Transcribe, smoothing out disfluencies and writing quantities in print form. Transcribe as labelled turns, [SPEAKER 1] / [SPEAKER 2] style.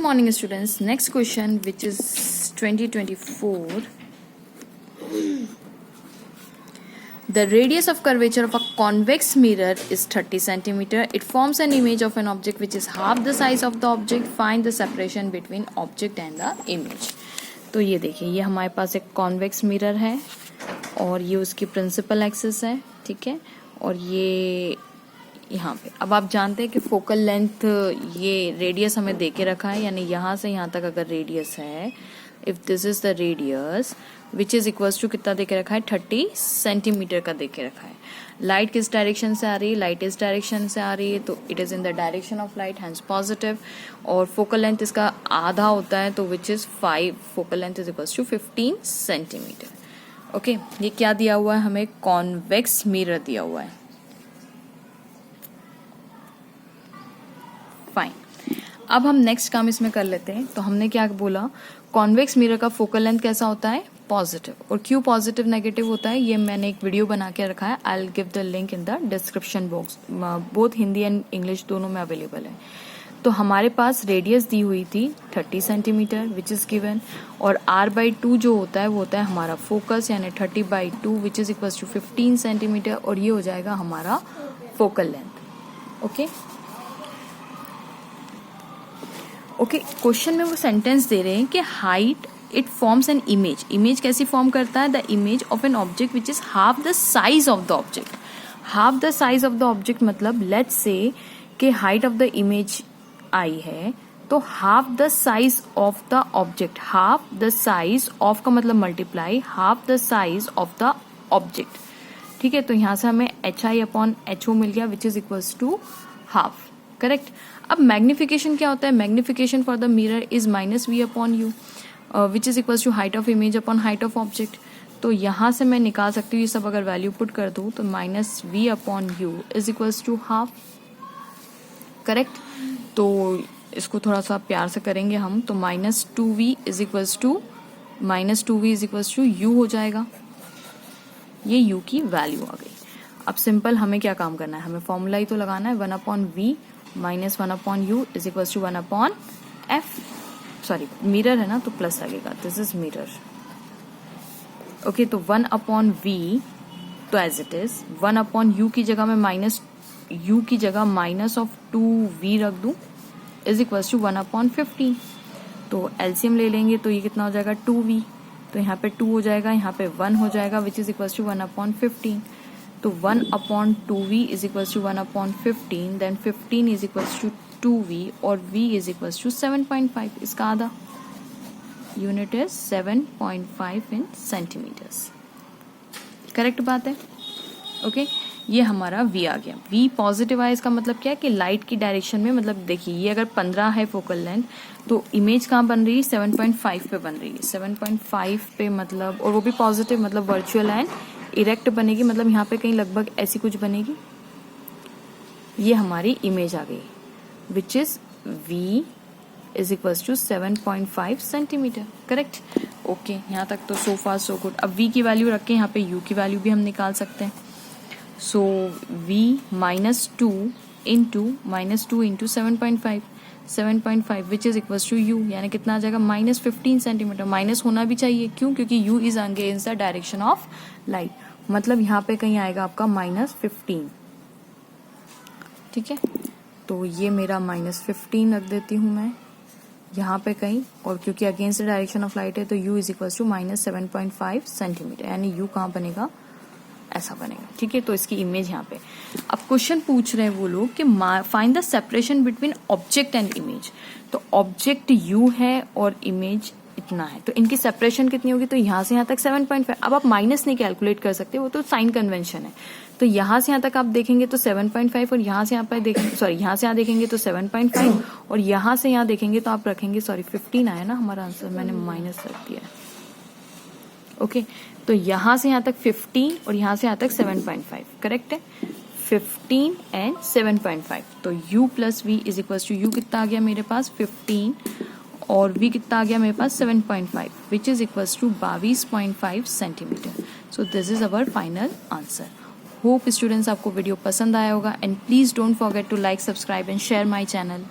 [SPEAKER 1] morning students. Next question, which is 2024. The radius of curvature of a convex mirror is 30 centimeter. It forms an image of an object which is half the size of the object. Find the separation between object and the image. तो ये देखिए, ये हमारे पास एक convex mirror है और ये उसकी प्रिंसिपल एक्सिस है, ठीक है। और ये यहाँ पे अब आप जानते हैं कि फोकल लेंथ ये रेडियस हमें दे के रखा है, यानी यहाँ से यहाँ तक अगर रेडियस है, if this is the radius which is equals to कितना दे के रखा है, 30 सेंटीमीटर का दे के रखा है। लाइट किस डायरेक्शन से आ रही है, लाइट इस डायरेक्शन से आ रही है, तो it is in the direction of light, hence positive. और फोकल लेंथ इसका आधा होता है, तो which is 5, focal length is equals to 15 centimetre. Okay, ये क्या दिया हुआ है हमें, कॉन्वेक्स मिरर दिया हुआ है। फाइन, अब हम नेक्स्ट काम इसमें कर लेते हैं। तो हमने क्या बोला, कॉन्वेक्स मिरर का फोकल लेंथ कैसा होता है, पॉजिटिव। और क्यों पॉजिटिव नेगेटिव होता है, ये मैंने एक वीडियो बना के रखा है, I will give the link in the description box, both Hindi and English दोनों में अवेलेबल है। तो हमारे पास रेडियस दी हुई थी 30 सेंटीमीटर विच इज गिवन, और r/2 जो होता है वो होता है हमारा फोकस, यानी 30/2 which is equal to 15 centimetre, और ये हो जाएगा हमारा focal length. Okay okay, question में वो सेंटेंस दे रहे हैं कि height it forms an image. Image कैसी फॉर्म करता है, the image of an object which is half the size of the object. Half the size of the object मतलब लेट्स से कि height of the image I है, तो half the size of the object, half the size of का मतलब multiply, half the size of the object, ठीक है। तो यहां से हमें HI/HO मिल गया which is equals to half, correct. अब मैग्निफिकेशन क्या होता है, magnification for the mirror is -V/U which is equals to height of image upon height of object. तो यहां से मैं निकाल सकती हूँ ये सब, अगर वैल्यू पुट कर दूं तो -V/U is equals to half, correct. तो इसको थोड़ा सा प्यार से करेंगे हम, तो -2V is equals to U हो जाएगा। ये U की वैल्यू आ गई। अब सिंपल हमें क्या काम करना है, हमें फॉर्मूला ही तो लगाना है, 1/V minus 1/U is equal to 1/F। Sorry, mirror है ना तो प्लस लगेगा, दिस इज मिरर। ओके, तो 1/V तो एज इट इज, 1/U की जगह में -U की जगह -2V रख दूं इज इक्वल टू 1/15। तो एलसीएम ले लेंगे तो ये कितना हो जाएगा, 2V। तो यहाँ पे 2 हो जाएगा, यहाँ पे 1 हो जाएगा विच इज इक्वल टू 1/15। तो 1/2V is equal to 1/15, then 15 is equal to 2V और V इज इक्वल टू 7.5, इसका आधा। Unit is 7.5 in centimetres, correct बात है। ओके, ये हमारा V आ गया। V पॉजिटिव आया, इसका मतलब क्या है कि लाइट की डायरेक्शन में, मतलब देखिए ये अगर 15 है फोकल लेंथ, तो इमेज कहाँ बन रही है, 7.5 पे बन रही है। 7.5 पे मतलब, और वो भी पॉजिटिव, मतलब वर्चुअल एंड इरेक्ट बनेगी, मतलब यहाँ पे कहीं लगभग ऐसी कुछ बनेगी। ये हमारी इमेज आ गई which is V is equal to 7.5 centimetre, correct. Okay, यहाँ तक तो सो फार सो गुड। अब V की वैल्यू रख के यहाँ पे U की वैल्यू भी हम निकाल सकते हैं। So V -2 into 7.5 which is equal to U, यानी कितना आ जाएगा, -15 सेंटीमीटर। माइनस होना भी चाहिए, क्यों, क्योंकि U is against the direction of light, मतलब यहाँ पे कहीं आएगा आपका -15, ठीक है। तो ये मेरा -15 रख देती हूँ मैं यहाँ पे कहीं, और क्योंकि against the direction of light है तो U is equal to -7.5 centimetre, यानी U कहाँ बनेगा, ऐसा बनेगा, ठीक है। तो इसकी इमेज यहाँ पे। अब क्वेश्चन पूछ रहे हैं वो लोग कि find the separation between object and image. तो ऑब्जेक्ट U है और इमेज इतना है, तो इनकी सेपरेशन कितनी होगी, तो यहाँ से यहाँ तक 7.5। अब आप माइनस नहीं कैलकुलेट कर सकते, वो तो साइन कन्वेंशन है। तो यहाँ से यहाँ तक आप देखेंगे तो 7.5, और यहाँ से यहाँ पे देखेंगे, सॉरी यहाँ से यहाँ देखेंगे तो 7.5, और यहाँ से यहाँ देखेंगे तो आप रखेंगे, सॉरी 15 आया ना हमारा आंसर, मैंने माइनस रख दिया। ओके, तो यहाँ से यहाँ तक 15 और यहाँ से यहाँ तक 7.5, करेक्ट है। 15 एंड 7.5, तो U plus V is equal to, U कितना आ गया मेरे पास 15, और V कितना आ गया मेरे पास 7.5 which is equal to 22.5 centimetre. So this is our final answer. Hope students आपको वीडियो पसंद आया होगा, and please don't forget to like, subscribe and share my channel.